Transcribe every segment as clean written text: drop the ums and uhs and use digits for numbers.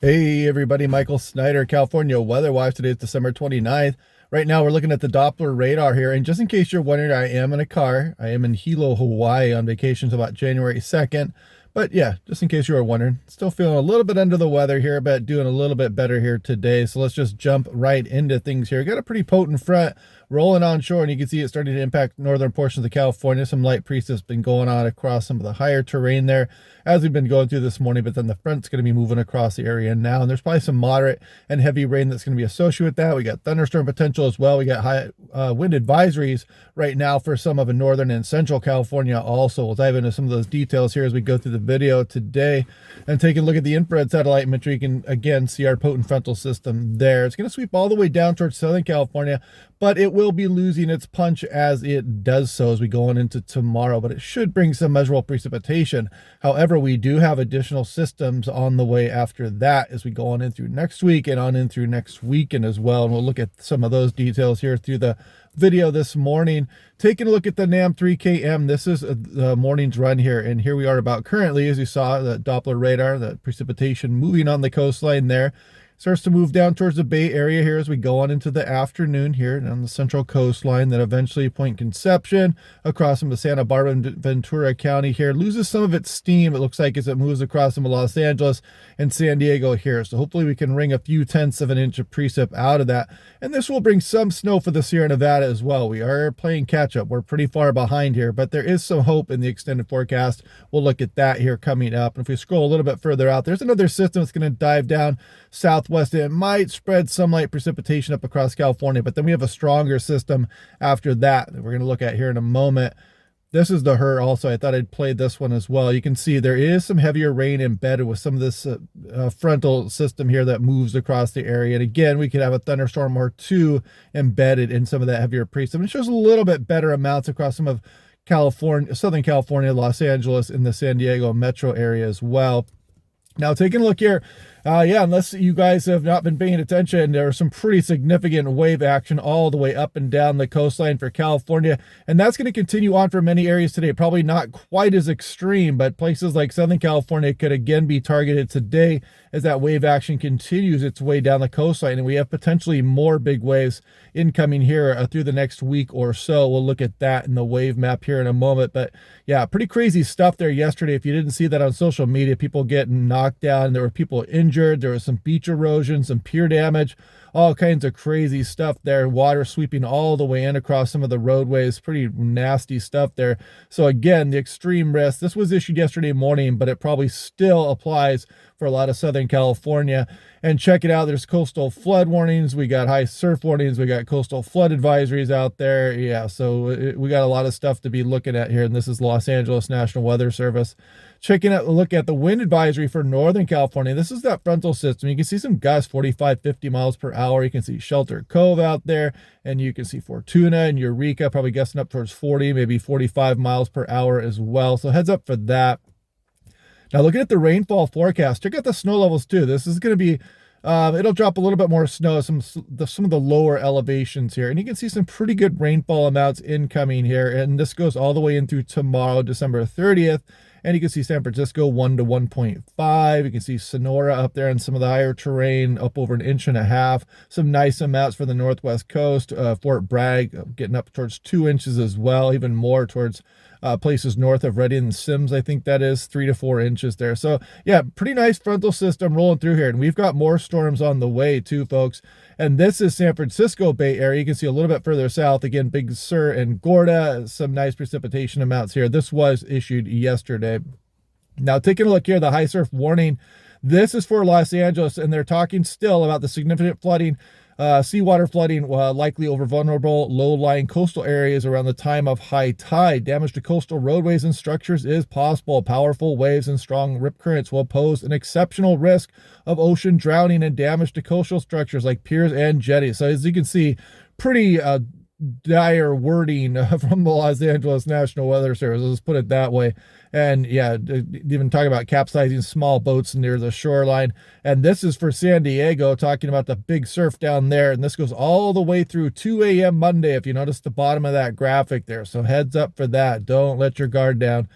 Hey everybody, Michael Snyder, California Weather Watch. Today is December 29th. Right now we're looking at the Doppler radar here. And just in case you're wondering, I am in a car. I am in Hilo, Hawaii on vacation until about January 2nd. But yeah, just in case you were wondering, still feeling a little bit under the weather here, but doing a little bit better here today. So let's just jump right into things here. Got a pretty potent front rolling onshore, and you can see it starting to impact northern portions of California. Some light precip's been going on across some of the higher terrain there as we've been going through this morning, but then the front's going to be moving across the area now, and there's probably some moderate and heavy rain that's going to be associated with that. We got thunderstorm potential as well. We got high wind advisories right now for some of northern and central California also. We'll dive into some of those details here as we go through the video today and take a look at the infrared satellite imagery. You can again see our potent frontal system there. It's going to sweep all the way down towards Southern California, but it will be losing its punch as it does so as we go on into tomorrow, but it should bring some measurable precipitation. However, we do have additional systems on the way after that as we go on in through next week and on in through next weekend as well. And we'll look at some of those details here through the video this morning. Taking a look at the NAM 3KM. This is the morning's run here, and here we are about currently, as you saw, the Doppler radar, the precipitation moving on the coastline there. Starts to move down towards the Bay Area here as we go on into the afternoon here on the central coastline, then eventually Point Conception across some of Santa Barbara and Ventura County here. Loses some of its steam, it looks like, as it moves across some of Los Angeles and San Diego here. So hopefully we can wring a few tenths of an inch of precip out of that. And this will bring some snow for the Sierra Nevada as well. We are playing catch up. We're pretty far behind here, but there is some hope in the extended forecast. We'll look at that here coming up. And if we scroll a little bit further out, there's another system that's going to dive down southwest. It might spread some light precipitation up across California, but then we have a stronger system after that we're going to look at here in a moment. This is the HRRR also. I thought I'd play this one as well. You can see there is some heavier rain embedded with some of this frontal system here that moves across the area. And again, we could have a thunderstorm or two embedded in some of that heavier precip. And it shows a little bit better amounts across some of California, Southern California, Los Angeles, and the San Diego metro area as well. Now, taking a look here, unless you guys have not been paying attention, there are some pretty significant wave action all the way up and down the coastline for California, and that's going to continue on for many areas today. Probably not quite as extreme, but places like Southern California could again be targeted today as that wave action continues its way down the coastline, and we have potentially more big waves incoming here through the next week or so. We'll look at that in the wave map here in a moment, but yeah, pretty crazy stuff there yesterday. If you didn't see that on social media, people getting knocked down, there were people injured, there was some beach erosion, some pier damage, all kinds of crazy stuff there. Water sweeping all the way in across some of the roadways. Pretty nasty stuff there. So again, the extreme risk. This was issued yesterday morning, but it probably still applies for a lot of Southern California. And check it out. There's coastal flood warnings. We got high surf warnings. We got coastal flood advisories out there. Yeah, so we got a lot of stuff to be looking at here. And this is Los Angeles National Weather Service. Checking out a look at the wind advisory for Northern California. This is that frontal system. You can see some gusts, 45, 50 miles per hour. You can see Shelter Cove out there, and you can see Fortuna and Eureka probably gusting up towards 40, maybe 45 miles per hour as well. So heads up for that. Now looking at the rainfall forecast, check out the snow levels too. This is going to be, it'll drop a little bit more snow, some of the lower elevations here. And you can see some pretty good rainfall amounts incoming here. And this goes all the way in through tomorrow, December 30th. And you can see San Francisco 1 to 1.5. You can see Sonora up there and some of the higher terrain up over 1.5 inches. Some nice amounts for the northwest coast. Fort Bragg getting up towards 2 inches as well, even more towards places north of Redding and Sims. I think that is 3 to 4 inches there. So yeah, pretty nice frontal system rolling through here. And we've got more storms on the way too, folks. And this is San Francisco Bay Area. You can see a little bit further south, again, Big Sur and Gorda, some nice precipitation amounts here. This was issued yesterday. Now, taking a look here, the high surf warning. This is for Los Angeles, and they're talking still about the significant flooding, seawater flooding, likely over vulnerable low-lying coastal areas around the time of high tide. Damage to coastal roadways and structures is possible. Powerful waves and strong rip currents will pose an exceptional risk of ocean drowning and damage to coastal structures like piers and jetties. So as you can see, pretty dire wording from the Los Angeles National Weather Service. Let's put it that way. And yeah, even talking about capsizing small boats near the shoreline. And this is for San Diego, talking about the big surf down there. And this goes all the way through 2 a.m. Monday, if you notice the bottom of that graphic there. So heads up for that. Don't let your guard down.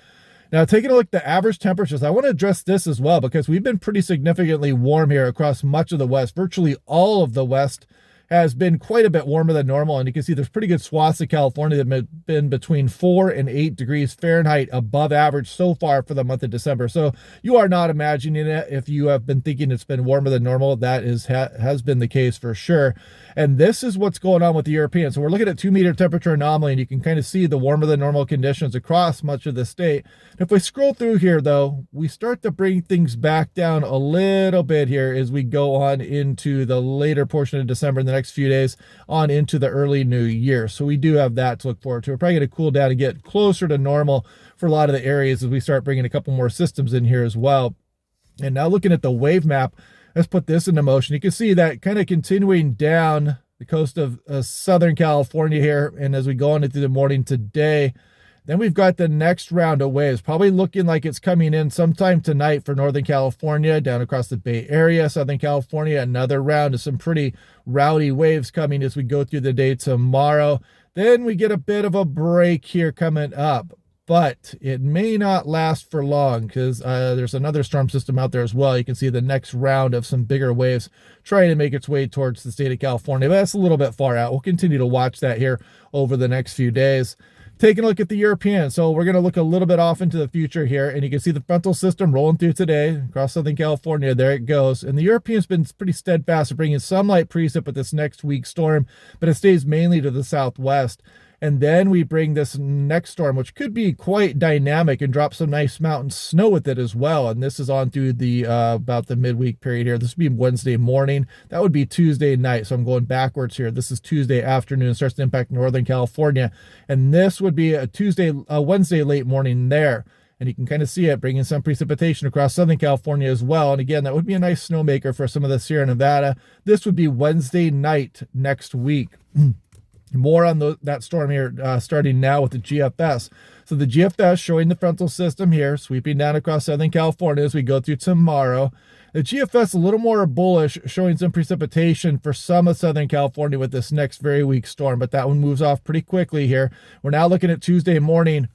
Now, taking a look at the average temperatures, I want to address this as well because we've been pretty significantly warm here across much of the West. Virtually all of the West has been quite a bit warmer than normal. And you can see there's pretty good swaths of California that have been between 4 and 8 degrees Fahrenheit above average so far for the month of December. So you are not imagining it. If you have been thinking it's been warmer than normal, that has been the case for sure. And this is what's going on with the Europeans. So we're looking at 2-meter temperature anomaly, and you can kind of see the warmer than normal conditions across much of the state. If we scroll through here, though, we start to bring things back down a little bit here as we go on into the later portion of December in the next few days on into the early new year. So we do have that to look forward to. We're probably going to cool down and get closer to normal for a lot of the areas as we start bringing a couple more systems in here as well. And now looking at the wave map, let's put this into motion. You can see that kind of continuing down the coast of Southern California here. And as we go on into the morning today, then we've got the next round of waves, probably looking like it's coming in sometime tonight for Northern California, down across the Bay Area, Southern California. Another round of some pretty rowdy waves coming as we go through the day tomorrow. Then we get a bit of a break here coming up, but it may not last for long because there's another storm system out there as well. You can see the next round of some bigger waves trying to make its way towards the state of California, but that's a little bit far out. We'll continue to watch that here over the next few days. Taking a look at the European. So we're going to look a little bit off into the future here, and you can see the frontal system rolling through today across Southern California. There it goes. And the European's been pretty steadfast at bringing some light precip with this next week storm, but it stays mainly to the southwest. And then we bring this next storm, which could be quite dynamic and drop some nice mountain snow with it as well. And this is on through the about the midweek period here. This would be Wednesday morning. That would be Tuesday night. So I'm going backwards here. This is Tuesday afternoon. It starts to impact Northern California. And this would be a Wednesday late morning there. And you can kind of see it bringing some precipitation across Southern California as well. And again, that would be a nice snowmaker for some of the Sierra Nevada. This would be Wednesday night next week. More on that storm here, starting now with the GFS. So the GFS showing the frontal system here, sweeping down across Southern California as we go through tomorrow. The GFS a little more bullish, showing some precipitation for some of Southern California with this next very weak storm, but that one moves off pretty quickly here. We're now looking at Tuesday morning,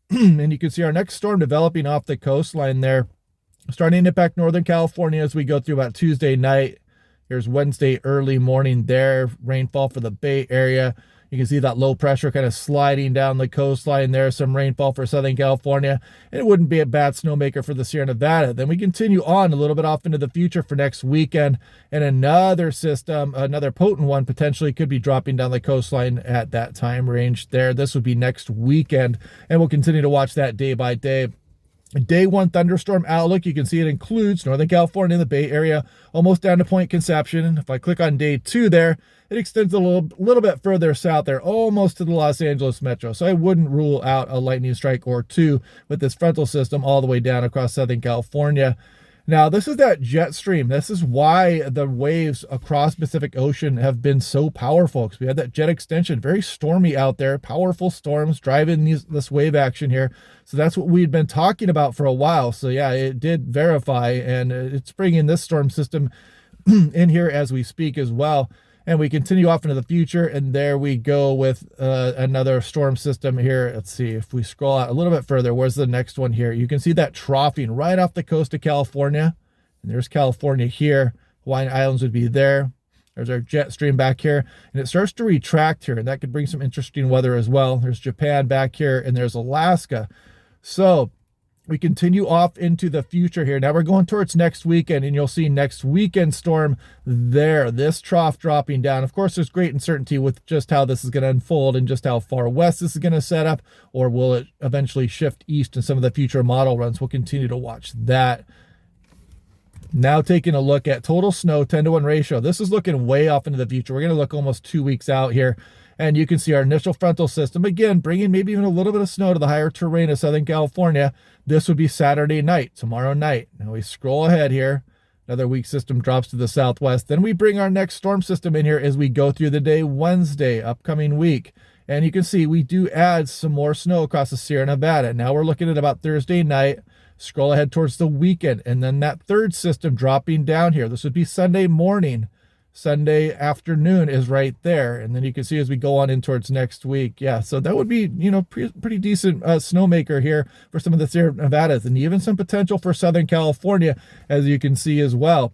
and you can see our next storm developing off the coastline there, starting to impact Northern California as we go through about Tuesday night. Here's Wednesday early morning there, rainfall for the Bay Area. You can see that low pressure kind of sliding down the coastline there, some rainfall for Southern California. And it wouldn't be a bad snowmaker for the Sierra Nevada. Then we continue on a little bit off into the future for next weekend. And another system, another potent one, potentially could be dropping down the coastline at that time range there. This would be next weekend. And we'll continue to watch that day by day. Day one thunderstorm outlook, you can see it includes Northern California and the Bay Area, almost down to Point Conception. If I click on day two there, it extends a little bit further south there, almost to the Los Angeles metro. So I wouldn't rule out a lightning strike or two with this frontal system all the way down across Southern California. Now, this is that jet stream. This is why the waves across Pacific Ocean have been so powerful, because we had that jet extension, very stormy out there, powerful storms driving this wave action here. So that's what we'd been talking about for a while. So yeah, it did verify, and it's bringing this storm system in here as we speak as well. And we continue off into the future, and there we go with another storm system here. Let's see if we scroll out a little bit further. Where's the next one here? You can see that troughing right off the coast of California. And there's California here. Hawaiian Islands would be there. There's our jet stream back here. And it starts to retract here, and that could bring some interesting weather as well. There's Japan back here, and there's Alaska. So we continue off into the future here. Now we're going towards next weekend, and you'll see next weekend storm there, this trough dropping down. Of course, there's great uncertainty with just how this is going to unfold and just how far west this is going to set up, or will it eventually shift east in some of the future model runs. We'll continue to watch that. Now taking a look at total snow 10-to-1 ratio. This is looking way off into the future. We're going to look almost 2 weeks out here. And you can see our initial frontal system, again, bringing maybe even a little bit of snow to the higher terrain of Southern California. This would be Saturday night, tomorrow night. Now we scroll ahead here. Another weak system drops to the southwest. Then we bring our next storm system in here as we go through the day Wednesday, upcoming week. And you can see we do add some more snow across the Sierra Nevada. Now we're looking at about Thursday night. Scroll ahead towards the weekend. And then that third system dropping down here. This would be Sunday morning. Sunday afternoon is right there. And then you can see as we go on in towards next week. Yeah, so that would be, pretty decent snowmaker here for some of the Sierra Nevadas, and even some potential for Southern California, as you can see as well.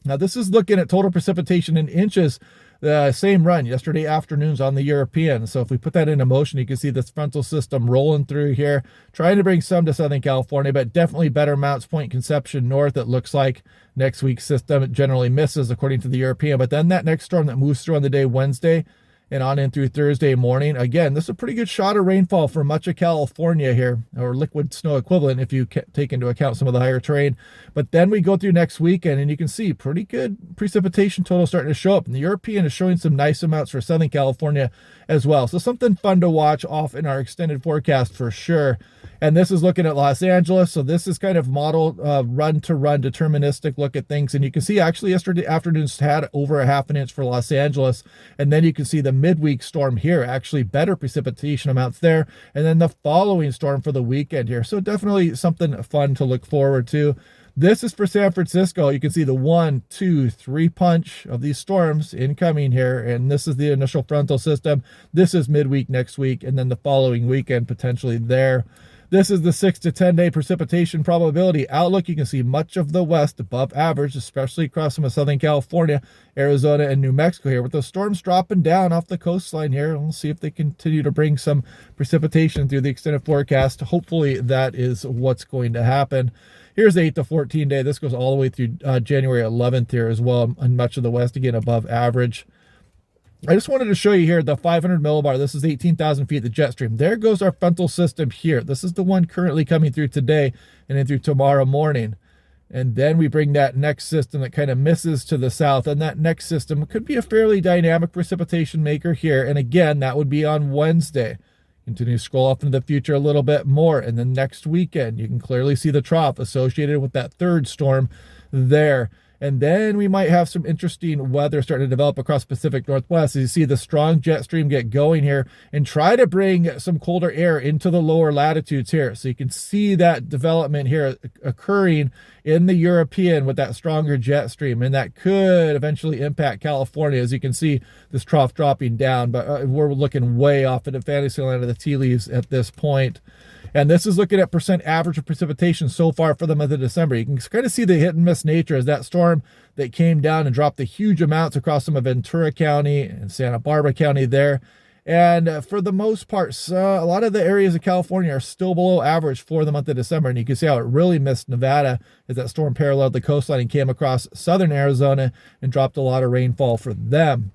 Now, this is looking at total precipitation in inches. The same run yesterday afternoons on the European. So if we put that into motion, you can see this frontal system rolling through here, trying to bring some to Southern California, but definitely better Mounts Point, Conception north. It looks like next week's system, it generally misses according to the European. But then that next storm that moves through on the day Wednesday and on in through Thursday morning, again, this is a pretty good shot of rainfall for much of California here, or liquid snow equivalent if you take into account some of the higher terrain. But then we go through next weekend, and you can see pretty good precipitation total starting to show up. And the European is showing some nice amounts for Southern California as well. So something fun to watch off in our extended forecast for sure. And this is looking at Los Angeles. So this is kind of model run-to-run deterministic look at things. And you can see actually yesterday afternoon's had over a half an inch for Los Angeles. And then you can see the midweek storm here, actually better precipitation amounts there. And then the following storm for the weekend here. So definitely something fun to look forward to. This is for San Francisco. You can see the 1, 2, 3 punch of these storms incoming here. And this is the initial frontal system. This is midweek next week. And then the following weekend potentially there. This is the 6 to 10 day precipitation probability outlook. You can see much of the west above average, especially across some of Southern California, Arizona, and New Mexico here. With the storms dropping down off the coastline here, we'll see if they continue to bring some precipitation through the extended forecast. Hopefully that is what's going to happen. Here's the 8 to 14 day. This goes all the way through January 11th here as well, and much of the west, again, above average. I just wanted to show you here the 500 millibar. This is 18,000 feet, the jet stream. There goes our frontal system here. This is the one currently coming through today and then through tomorrow morning. And then we bring that next system that kind of misses to the south. And that next system could be a fairly dynamic precipitation maker here. And again, that would be on Wednesday. Continue to scroll off into the future a little bit more. And then next weekend, you can clearly see the trough associated with that third storm there. And then we might have some interesting weather starting to develop across Pacific Northwest. As you see the strong jet stream get going here and try to bring some colder air into the lower latitudes here. So you can see that development here occurring in the European with that stronger jet stream. And that could eventually impact California. As you can see, this trough dropping down. But we're looking way off into fantasy land of the tea leaves at this point. And this is looking at percent average of precipitation so far for the month of December. You can kind of see the hit and miss nature as that storm that came down and dropped the huge amounts across some of Ventura County and Santa Barbara County there. And for the most part, a lot of the areas of California are still below average for the month of December. And you can see how it really missed Nevada as that storm paralleled the coastline and came across southern Arizona and dropped a lot of rainfall for them.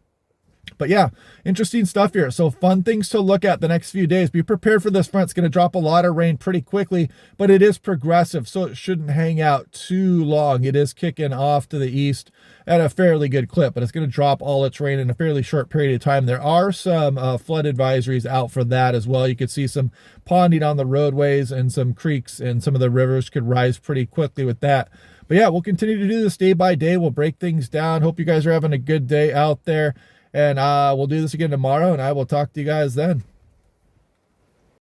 But yeah, interesting stuff here. So fun things to look at the next few days. Be prepared for this front. It's going to drop a lot of rain pretty quickly, but it is progressive, so it shouldn't hang out too long. It is kicking off to the east at a fairly good clip, but it's going to drop all its rain in a fairly short period of time. There are some flood advisories out for that as well. You could see some ponding on the roadways and some creeks, and some of the rivers could rise pretty quickly with that. But yeah, we'll continue to do this day by day. We'll break things down. Hope you guys are having a good day out there. And we'll do this again tomorrow, and I will talk to you guys then.